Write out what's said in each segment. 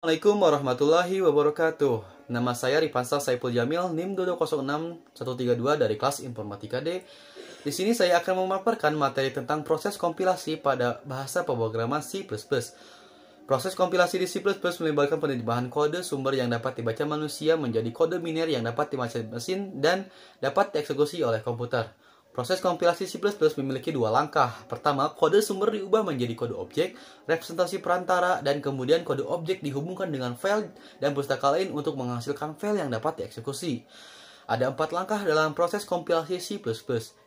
Assalamualaikum warahmatullahi wabarakatuh. Nama saya Rifansa Saiful Jamil, NIM 2006132 dari kelas Informatika D. Di sini saya akan memaparkan materi tentang proses kompilasi pada bahasa pemrograman C++. Proses kompilasi di C++ melibatkan penerjemahan kode sumber yang dapat dibaca manusia menjadi kode biner yang dapat dibaca mesin dan dapat dieksekusi oleh komputer. Proses kompilasi C++ memiliki dua langkah. Pertama, kode sumber diubah menjadi kode objek, representasi perantara, dan kemudian kode objek dihubungkan dengan file dan pustaka lain untuk menghasilkan file yang dapat dieksekusi. Ada 4 langkah dalam proses kompilasi C++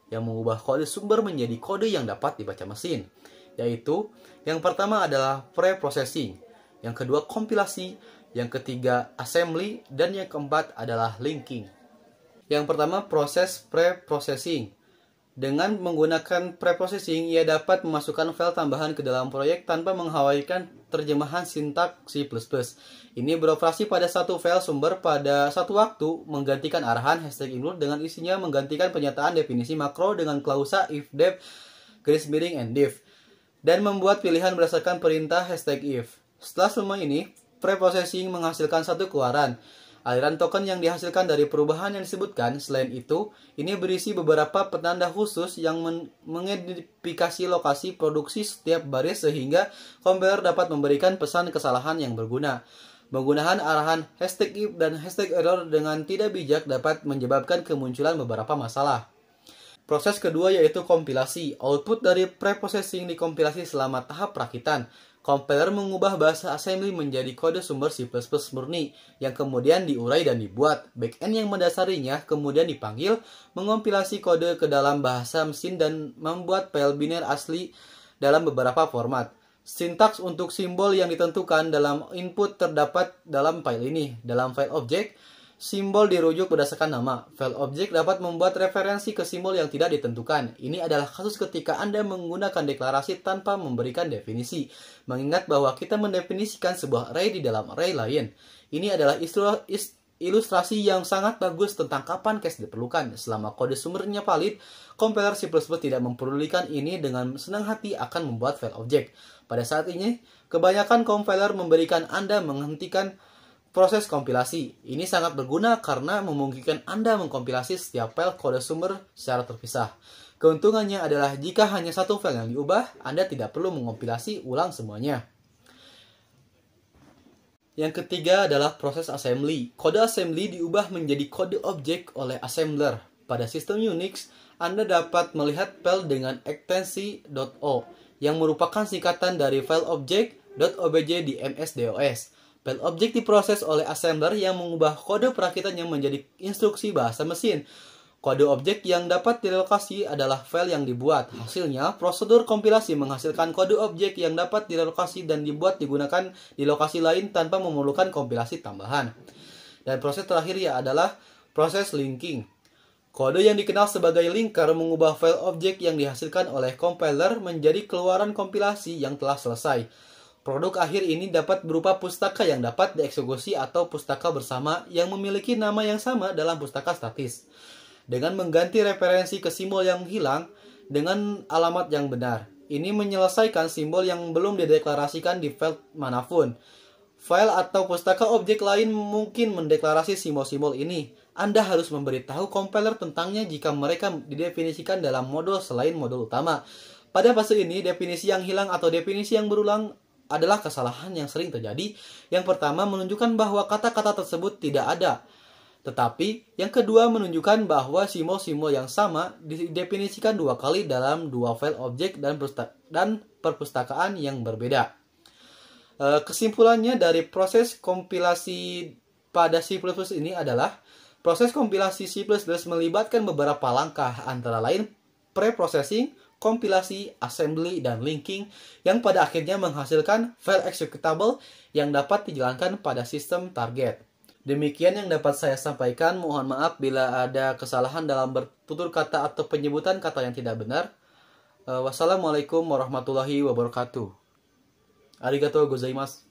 yang mengubah kode sumber menjadi kode yang dapat dibaca mesin, yaitu yang pertama adalah pre-processing, yang kedua kompilasi, yang ketiga assembly, dan yang keempat adalah linking. Yang pertama, proses pre-processing. Dengan menggunakan preprocessing, ia dapat memasukkan file tambahan ke dalam proyek tanpa mengkhawatirkan terjemahan sintaks C++. Ini beroperasi pada satu file sumber pada satu waktu, menggantikan arahan #include dengan isinya menggantikan penyataan definisi makro dengan klausa if def and div, dan membuat pilihan berdasarkan perintah #if. Setelah semua ini, preprocessing menghasilkan satu keluaran, aliran token yang dihasilkan dari perubahan yang disebutkan. Selain itu, ini berisi beberapa penanda khusus yang mengidentifikasi lokasi produksi setiap baris sehingga kompiler dapat memberikan pesan kesalahan yang berguna. Penggunaan arahan #if dan #error dengan tidak bijak dapat menyebabkan kemunculan beberapa masalah. Proses kedua yaitu kompilasi. Output dari preprocessing dikompilasi selama tahap perakitan. Kompiler mengubah bahasa assembly menjadi kode sumber C++ murni, yang kemudian diurai dan dibuat. Backend yang mendasarinya kemudian dipanggil, mengompilasi kode ke dalam bahasa mesin dan membuat file biner asli dalam beberapa format. Sintaks untuk simbol yang ditentukan dalam input terdapat dalam file ini. Dalam file objek, simbol dirujuk berdasarkan nama. File objek dapat membuat referensi ke simbol yang tidak ditentukan. Ini adalah kasus ketika Anda menggunakan deklarasi tanpa memberikan definisi. Mengingat bahwa kita mendefinisikan sebuah array di dalam array lain. Ini adalah ilustrasi yang sangat bagus tentang kapan cache diperlukan. Selama kode sumbernya valid, kompiler C++ tidak mempedulikan ini, dengan senang hati akan membuat file objek. Pada saat ini, kebanyakan kompiler memberikan Anda menghentikan proses kompilasi. Ini sangat berguna karena memungkinkan Anda mengkompilasi setiap file kode sumber secara terpisah. Keuntungannya adalah jika hanya satu file yang diubah, Anda tidak perlu mengompilasi ulang semuanya. Yang ketiga adalah proses assembly. Kode assembly diubah menjadi kode objek oleh assembler. Pada sistem Unix, Anda dapat melihat file dengan ekstensi .o yang merupakan singkatan dari file objek.obj di MS-DOS. File objek diproses oleh assembler yang mengubah kode perakitannya menjadi instruksi bahasa mesin. Kode objek yang dapat direlokasi adalah file yang dibuat. Hasilnya, prosedur kompilasi menghasilkan kode objek yang dapat direlokasi dan digunakan di lokasi lain tanpa memerlukan kompilasi tambahan. Dan proses terakhir adalah proses linking. Kode yang dikenal sebagai linker mengubah file objek yang dihasilkan oleh compiler menjadi keluaran kompilasi yang telah selesai. Produk akhir ini dapat berupa pustaka yang dapat dieksekusi atau pustaka bersama yang memiliki nama yang sama dalam pustaka statis. Dengan mengganti referensi ke simbol yang hilang dengan alamat yang benar. Ini menyelesaikan simbol yang belum dideklarasikan di file manapun. File atau pustaka objek lain mungkin mendeklarasi simbol-simbol ini. Anda harus memberitahu kompiler tentangnya jika mereka didefinisikan dalam modul selain modul utama. Pada fase ini, definisi yang hilang atau definisi yang berulang adalah kesalahan yang sering terjadi. Yang pertama menunjukkan bahwa kata-kata tersebut tidak ada. Tetapi yang kedua menunjukkan bahwa simbol-simbol yang sama didefinisikan dua kali dalam dua file objek dan perpustakaan yang berbeda. Kesimpulannya dari proses kompilasi pada C++ ini adalah proses kompilasi C++ melibatkan beberapa langkah, antara lain pre-processing, kompilasi, assembly, dan linking yang pada akhirnya menghasilkan file executable yang dapat dijalankan pada sistem target. Demikian yang dapat saya sampaikan. Mohon maaf bila ada kesalahan dalam bertutur kata atau penyebutan kata yang tidak benar. Wassalamualaikum warahmatullahi wabarakatuh. Arigatou gozaimasu.